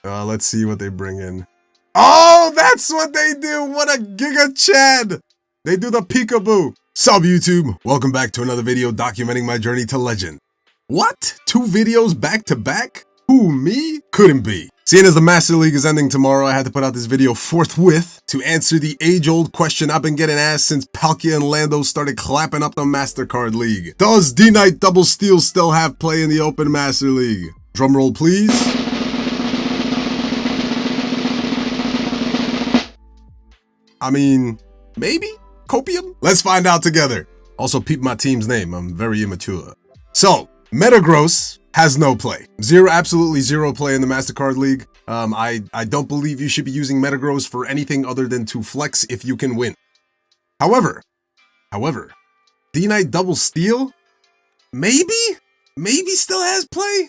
Let's see what they bring in. Oh, that's what they do. What a Giga Chad. They do the peekaboo. Sup YouTube, welcome back to another video documenting my journey to legend. What? 2 videos back to back? Who, me? Couldn't be. Seeing as the Master League is ending tomorrow, I had to put out this video forthwith to answer the age-old question I've been getting asked since Palkia and Lando started clapping up the Mastercard League. Does D-Nite Double Steel still have play in the Open Master League? Drumroll please. I mean, maybe? Copium? Let's find out together. Also, peep my team's name. I'm very immature. So, Metagross has no play. Absolutely zero play in the Mastercard League. I don't believe you should be using Metagross for anything other than to flex if you can win. However, D-Nite Double Steel? Maybe still has play?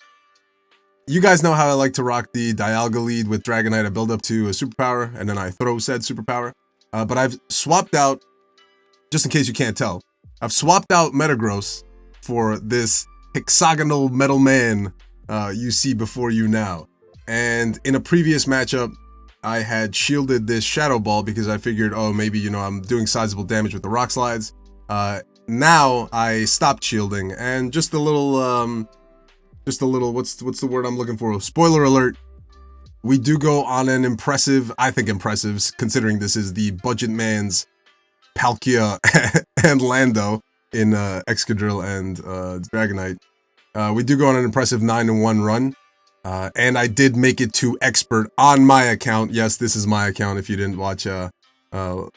You guys know how I like to rock the Dialga lead with Dragonite. I build up to a superpower, and then I throw said superpower. But I've swapped out, just in case you can't tell, I've swapped out Metagross for this hexagonal metal man you see before you now. And in a previous matchup, I had shielded this Shadow Ball because I figured, oh, maybe, you know, I'm doing sizable damage with the Rock Slides. Now I stopped shielding, and just a little, what's the word I'm looking for? Spoiler alert. We do go on an impressive, I think impressive, considering this is the budget man's Palkia and Lando in Excadrill and Dragonite. We do go on an impressive 9-1 run. And I did make it to Expert on my account. Yes, this is my account if you didn't watch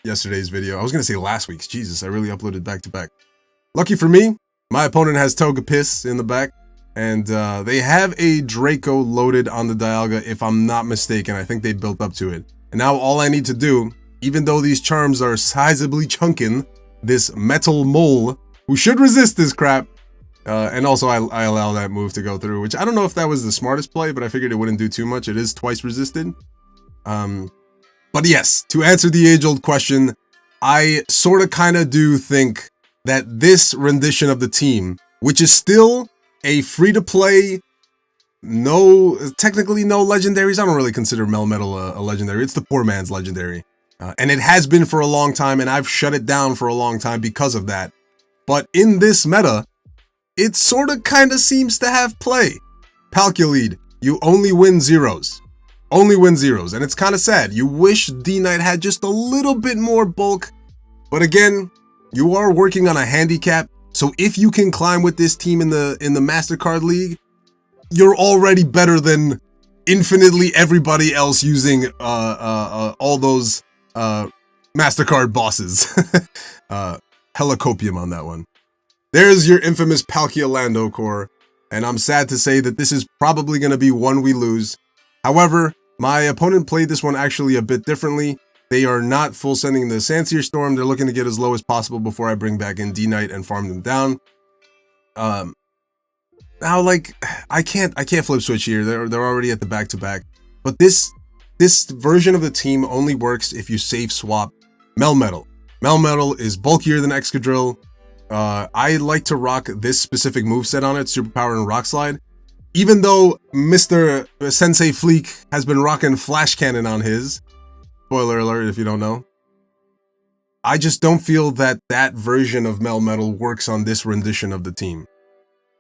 yesterday's video. I was going to say last week's. Jesus, I really uploaded back to back. Lucky for me, my opponent has Togepiss in the back. And they have a Draco loaded on the Dialga, if I'm not mistaken. I think they built up to it. And now all I need to do, even though these charms are sizably chunking, this Metal Mole, who should resist this crap, and also I allow that move to go through, which I don't know if that was the smartest play, but I figured it wouldn't do too much. It is twice resisted. But yes, to answer the age-old question, I sort of kind of do think that this rendition of the team, which is still a free-to-play, technically no legendaries. I don't really consider Melmetal a legendary. It's the poor man's legendary. And it has been for a long time, and I've shut it down for a long time because of that. But in this meta, it sort of kind of seems to have play. Palkia lead, you only win zeros. Only win zeros, and it's kind of sad. You wish D-Nite had just a little bit more bulk. But again, you are working on a handicap. So if you can climb with this team in the Mastercard League, you're already better than infinitely everybody else using all those Mastercard bosses. Helicopium on that one. There's your infamous Palkia Lando core, and I'm sad to say that this is probably going to be one we lose. However, my opponent played this one actually a bit differently. They are not full sending the Sandsear Storm. They're looking to get as low as possible before I bring back in D-Nite and farm them down. Now, like, I can't flip switch here. They're already at the back-to-back. But this version of the team only works if you safe swap Melmetal. Melmetal is bulkier than Excadrill. I like to rock this specific moveset on it, Superpower and Rock Slide. Even though Mr. Sensei Fleek has been rocking Flash Cannon on his, spoiler alert if you don't know, I just don't feel that that version of Melmetal works on this rendition of the team.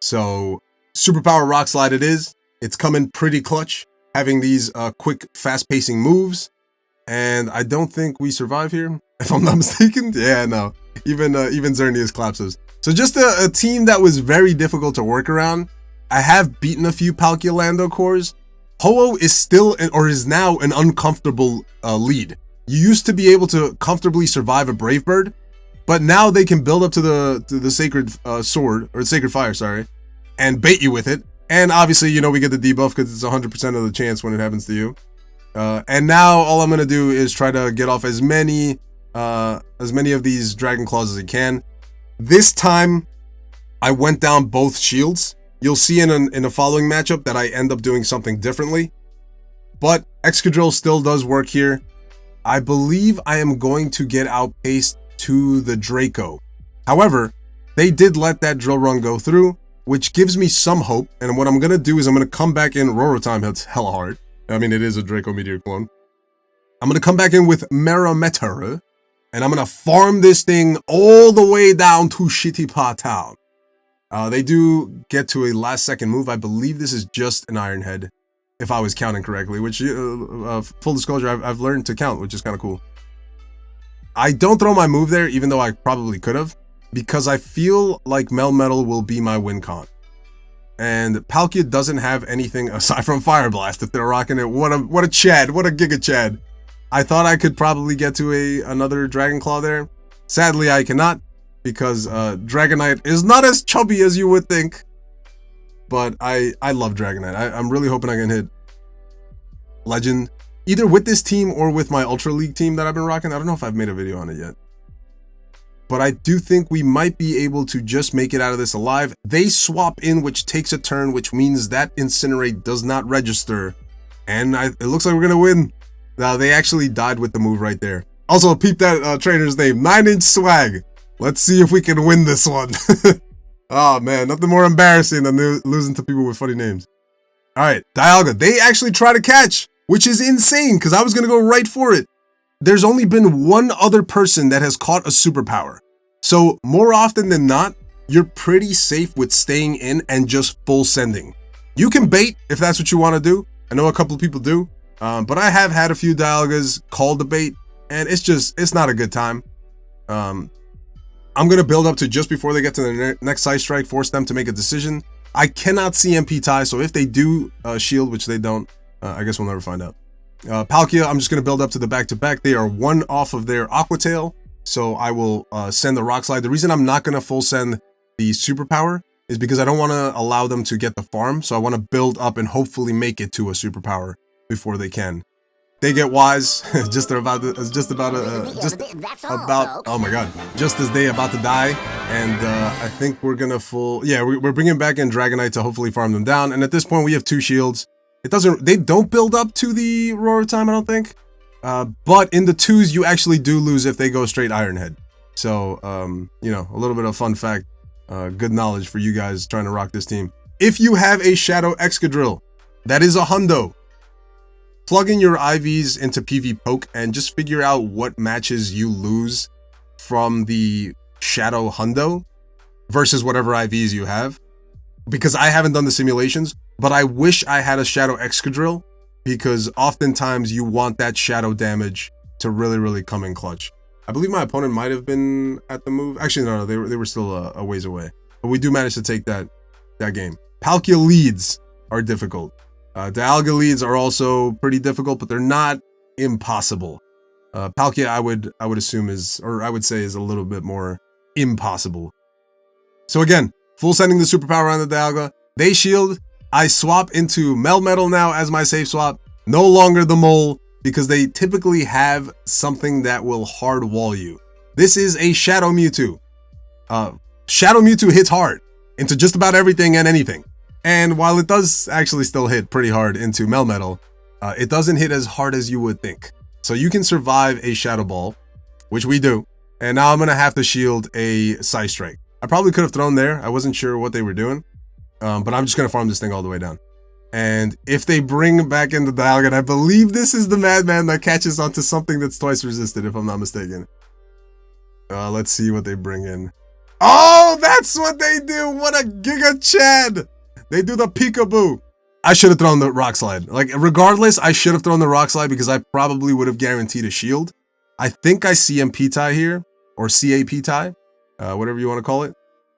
So, Superpower Rock Slide it is. It's coming pretty clutch, having these quick, fast-pacing moves. And I don't think we survive here, if I'm not mistaken. Yeah, no. Even Xerneas collapses. So just a team that was very difficult to work around. I have beaten a few Palkia Lando cores. Ho-Oh is still, or is now, an uncomfortable lead. You used to be able to comfortably survive a Brave Bird, but now they can build up to the Sacred Sword, or Sacred Fire, sorry, and bait you with it. And obviously, you know, we get the debuff because it's 100% of the chance when it happens to you. And now all I'm going to do is try to get off as many of these Dragon Claws as I can. This time, I went down both shields. You'll see in a following matchup that I end up doing something differently. But Excadrill still does work here. I believe I am going to get outpaced to the Draco. However, they did let that drill run go through, which gives me some hope. And what I'm going to do is I'm going to come back in Roro time. It's hella hard. I mean, it is a Draco Meteor clone. I'm going to come back in with Melmetal, and I'm going to farm this thing all the way down to Shitty Pa Town. They do get to a last second move. I believe this is just an Iron Head, if I was counting correctly, which, full disclosure, I've learned to count, which is kind of cool. I don't throw my move there, even though I probably could have, because I feel like Melmetal will be my win con. And Palkia doesn't have anything aside from Fire Blast if they're rocking it. What a Chad, what a Giga Chad. I thought I could probably get to another Dragon Claw there. Sadly, I cannot, because Dragonite is not as chubby as you would think. But I love Dragonite. I'm really hoping I can hit Legend, either with this team or with my Ultra League team that I've been rocking. I don't know if I've made a video on it yet. But I do think we might be able to just make it out of this alive. They swap in, which takes a turn, which means that Incinerate does not register. And it looks like we're going to win. Now, they actually died with the move right there. Also, peep that trainer's name, 9-inch Swag. Let's see if we can win this one. Oh, man, nothing more embarrassing than losing to people with funny names. All right, Dialga. They actually try to catch, which is insane because I was going to go right for it. There's only been one other person that has caught a superpower. So more often than not, you're pretty safe with staying in and just full sending. You can bait if that's what you want to do. I know a couple of people do, but I have had a few Dialgas call the bait, and it's not a good time. I'm going to build up to just before they get to the next side strike, force them to make a decision. I cannot see MP tie, so if they do shield, which they don't, I guess we'll never find out. Palkia, I'm just going to build up to the back-to-back. They are one off of their Aqua Tail, so I will send the Rock Slide. The reason I'm not going to full send the Superpower is because I don't want to allow them to get the farm, so I want to build up and hopefully make it to a Superpower before they can. They get wise, just about, oh my god, just as they about to die, and I think we're going to we're bringing back in Dragonite to hopefully farm them down, and at this point we have 2 shields. They don't build up to the Roar time, I don't think. But in the 2s, you actually do lose if they go straight Iron Head. So, you know, a little bit of fun fact, good knowledge for you guys trying to rock this team. If you have a Shadow Excadrill, that is a hundo. Plug in your IVs into PV Poke and just figure out what matches you lose from the Shadow hundo versus whatever IVs you have. Because I haven't done the simulations, but I wish I had a Shadow Excadrill, because oftentimes you want that shadow damage to really, really come in clutch. I believe my opponent might have been at the move. Actually, no, they were still a ways away. But we do manage to take that game. Palkia leads are difficult. Dialga leads are also pretty difficult, but they're not impossible. Palkia, I would assume I would say is a little bit more impossible. So again, full sending the superpower on the Dialga. They shield. I swap into Melmetal now as my safe swap. No longer the mole, because they typically have something that will hard wall you. This is a Shadow Mewtwo. Shadow Mewtwo hits hard into just about everything and anything. And while it does actually still hit pretty hard into Melmetal, it doesn't hit as hard as you would think. So you can survive a Shadow Ball, which we do. And now I'm going to have to shield a Side Strike. I probably could have thrown there. I wasn't sure what they were doing. But I'm just going to farm this thing all the way down. And if they bring back in the Dialga, I believe this is the Madman that catches onto something that's twice resisted, if I'm not mistaken. Let's see what they bring in. Oh, that's what they do! What a Giga Chad! They do the peekaboo. I should have thrown the Rock Slide. Like, regardless, I should have thrown the Rock Slide because I probably would have guaranteed a shield. I think I CMP tie here, or CAP tie, whatever you want to call it.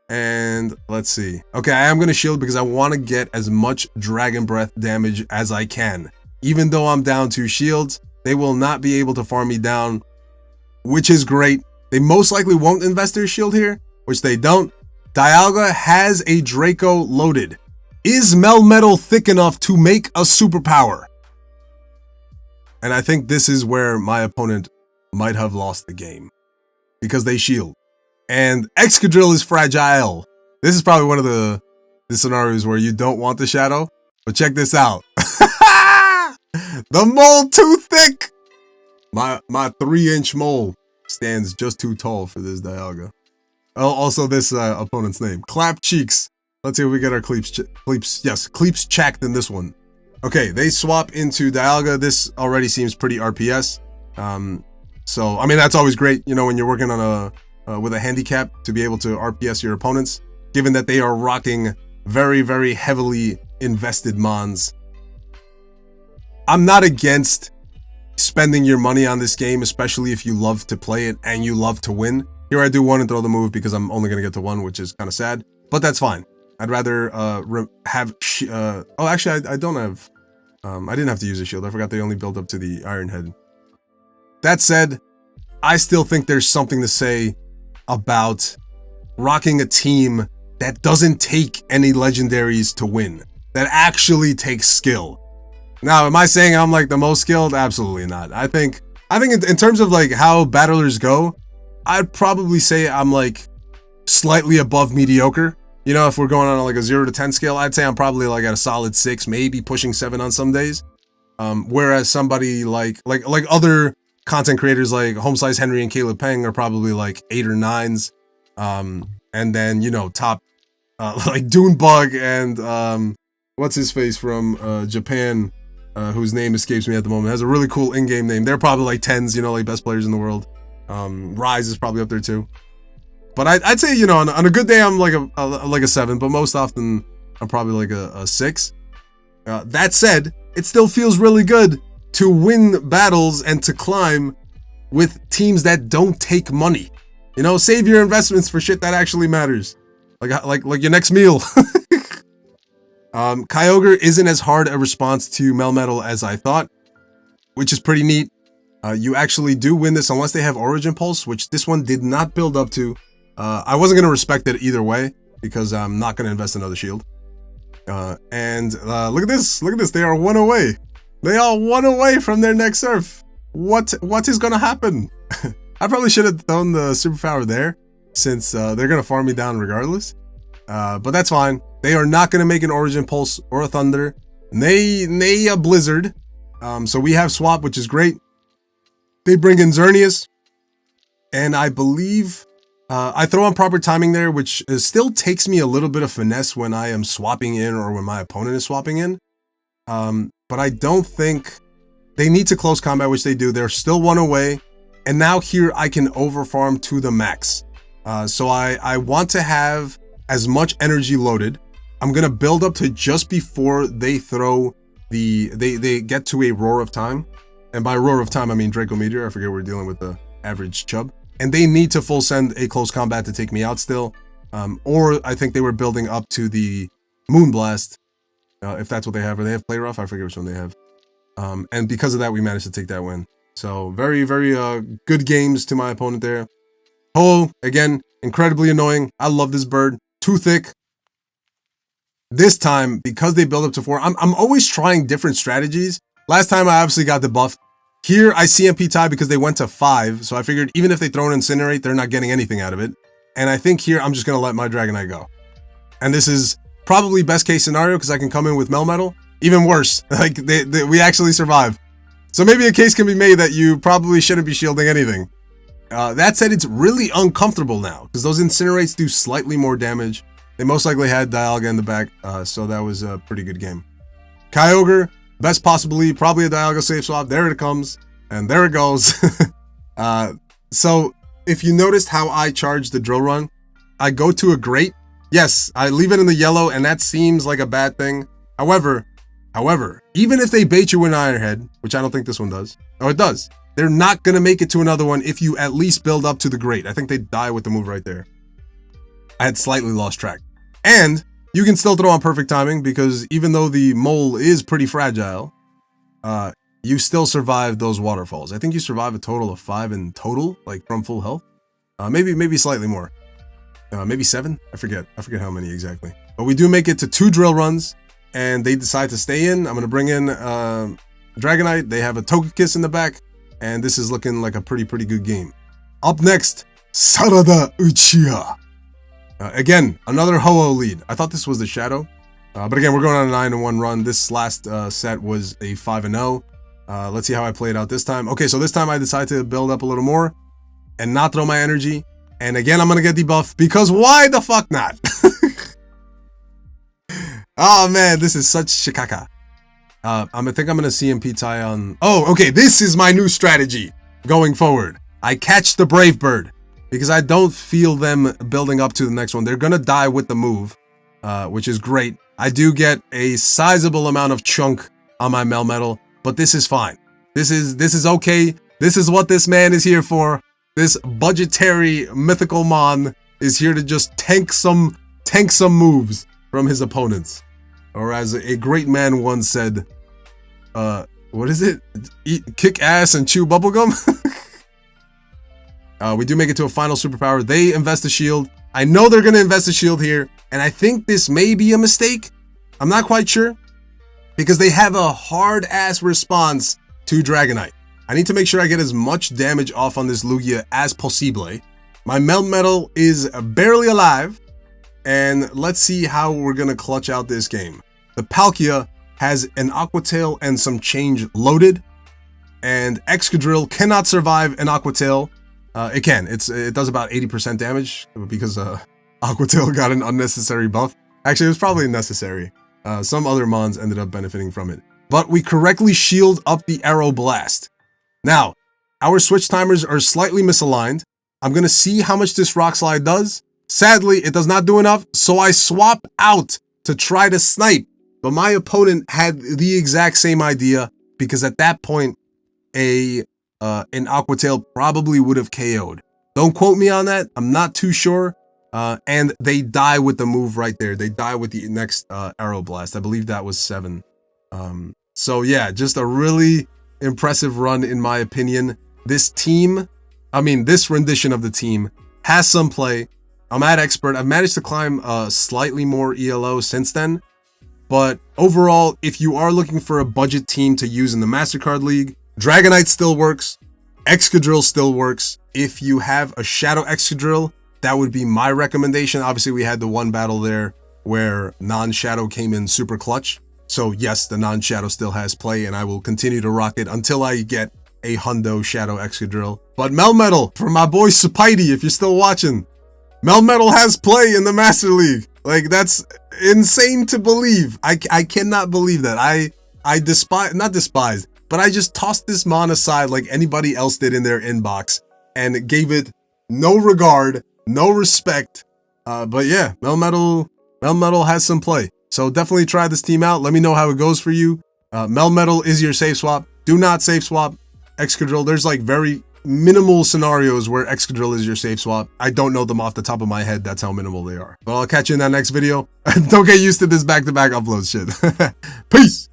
And let's see. Okay, I am going to shield because I want to get as much Dragon Breath damage as I can. Even though I'm down 2 shields, they will not be able to farm me down, which is great. They most likely won't invest their shield here, which they don't. Dialga has a Draco loaded. Is Melmetal thick enough to make a superpower? And I think this is where my opponent might have lost the game, because they shield. And Excadrill is fragile. This is probably one of the scenarios where you don't want the shadow. But check this out. The mole too thick. My 3-inch mole stands just too tall for this Dialga. Oh, also this opponent's name. Clap Cheeks. Let's see if we get our Cleeps. Yes, Cleeps checked in this one. Okay, they swap into Dialga. This already seems pretty RPS. So, I mean, that's always great, you know, when you're working on with a handicap to be able to RPS your opponents, given that they are rocking very, very heavily invested mons. I'm not against spending your money on this game, especially if you love to play it and you love to win. Here I do one and throw the move because I'm only going to get to one, which is kind of sad, but that's fine. I'd rather have... oh, actually, I don't have... I didn't have to use a shield. I forgot they only build up to the Iron Head. That said, I still think there's something to say about rocking a team that doesn't take any legendaries to win, that actually takes skill. Now, am I saying I'm like the most skilled? Absolutely not. I think in terms of like how battlers go, I'd probably say I'm like slightly above mediocre. You know, if we're going on like a 0 to 10 scale, I'd say I'm probably like at a solid 6, maybe pushing 7 on some days. Whereas somebody like other content creators like Homeslice Henry and Caleb Peng are probably like 8 or 9s. And then, you know, top like Dunebug and what's his face from Japan, whose name escapes me at the moment, has a really cool in-game name. They're probably like 10s, you know, like best players in the world. Rise is probably up there too. But I'd say, you know, on a good day, I'm like a 7, but most often I'm probably like a 6. That said, it still feels really good to win battles and to climb with teams that don't take money. You know, save your investments for shit that actually matters. Like your next meal. Kyogre isn't as hard a response to Melmetal as I thought, which is pretty neat. You actually do win this unless they have Origin Pulse, which this one did not build up to. I wasn't going to respect it either way because I'm not going to invest another shield. And look at this. Look at this. They are 1 away. They are 1 away from their next surf. What is going to happen? I probably should have thrown the superpower there since they're going to farm me down regardless. But that's fine. They are not going to make an Origin Pulse or a Thunder. Nay a Blizzard. So we have Swap, which is great. They bring in Xerneas. And I believe I throw on proper timing there, which still takes me a little bit of finesse when I am swapping in or when my opponent is swapping in. But I don't think they need to close combat, which they do. They're still 1 away. And now here I can overfarm to the max. So I want to have as much energy loaded. I'm going to build up to just before they throw they get to a Roar of Time. And by Roar of Time, I mean Draco Meteor. I forget we're dealing with the average chub. And they need to full send a close combat to take me out still. Or I think they were building up to the Moonblast. If that's what they have. Or they have Play Rough. I forget which one they have. And because of that, we managed to take that win. So very, very good games to my opponent there. Ho, again, incredibly annoying. I love this bird. Too thick. This time, because they build up to 4, I'm always trying different strategies. Last time I obviously got debuffed. Here I CMP tie because they went to 5. So I figured even if they throw an Incinerate, they're not getting anything out of it. And I think here I'm just going to let my Dragonite go. And this is probably best case scenario because I can come in with Melmetal. Even worse, like we actually survive. So maybe a case can be made that you probably shouldn't be shielding anything. That said, it's really uncomfortable now because those Incinerates do slightly more damage. They most likely had Dialga in the back, so that was a pretty good game. Kyogre, best possibly, probably a Dialga safe swap. There it comes, and there it goes. So if you noticed how I charge the drill run, I go to a Great. Yes, I leave it in the yellow, and that seems like a bad thing. However, even if they bait you in Iron Head, which I don't think this one does. Oh, it does. They're not going to make it to another one if you at least build up to the Great. I think they die with the move right there. I had slightly lost track. And you can still throw on perfect timing because even though the mole is pretty fragile, you still survive those waterfalls. I think you survive a total of 5 in total, like from full health. Maybe slightly more. Maybe 7? I forget how many exactly. But we do make it to 2 drill runs. And they decide to stay in. I'm going to bring in Dragonite. They have a Togekiss in the back. And this is looking like a pretty good game. Up next, Sarada Uchiha. Again, another Ho-Oh lead. I thought this was the Shadow. But again, we're going on a 9-1 run. This last set was a 5-0. Let's see how I play it out this time. Okay, so this time I decide to build up a little more. And not throw my energy. And again, I'm going to get debuffed. Because why the fuck not? Oh man, this is such shikaka. I think I'm gonna CMP tie on. Oh, okay. This is my new strategy going forward. I catch the Brave Bird because I don't feel them building up to the next one. They're gonna die with the move, which is great. I do get a sizable amount of chunk on my Melmetal, but this is fine. This is okay. This is what this man is here for. This budgetary mythical mon is here to just tank some moves from his opponents. Or as a great man once said, what is it? Kick ass and chew bubblegum? We do make it to a final superpower. They invest a shield. I know they're going to invest a shield here, and I think this may be a mistake. I'm not quite sure, because they have a hard-ass response to Dragonite. I need to make sure I get as much damage off on this Lugia as possible. My Melmetal is barely alive, and let's see how we're going to clutch out this game. The Palkia has an Aqua Tail and some change loaded, and Excadrill cannot survive an Aqua Tail. It can. It does about 80% damage because Aqua Tail got an unnecessary buff. Actually, it was probably necessary. Some other mons ended up benefiting from it. But we correctly shield up the Arrow Blast. Now, our switch timers are slightly misaligned. I'm going to see how much this Rock Slide does. Sadly, it does not do enough, so I swap out to try to snipe. But my opponent had the exact same idea, because at that point, an Aqua Tail probably would have KO'd. Don't quote me on that. I'm not too sure. And they die with the move right there. They die with the next Arrow Blast. I believe that was 7. So yeah, just a really impressive run in my opinion. This team, this rendition of the team has some play. I'm at Expert. I've managed to climb slightly more ELO since then. But overall, if you are looking for a budget team to use in the Mastercard League, Dragonite still works. Excadrill still works. If you have a Shadow Excadrill, that would be my recommendation. Obviously, we had the one battle there where non-Shadow came in super clutch. So yes, the non-Shadow still has play, and I will continue to rock it until I get a Hundo Shadow Excadrill. But Melmetal, for my boy Supidey, if you're still watching, Melmetal has play in the Master League. Like, that's insane to believe. I cannot believe that. I despise, not despised, but I just tossed this mon aside like anybody else did in their inbox and gave it no regard, no respect. But yeah, Melmetal has some play. So definitely try this team out. Let me know how it goes for you. Melmetal is your safe swap. Do not safe swap Excadrill. There's like very minimal scenarios where Excadrill is your safe swap. I don't know them off the top of my head. That's how minimal they are. But I'll catch you in that next video. Don't get used to this back-to-back upload shit. Peace.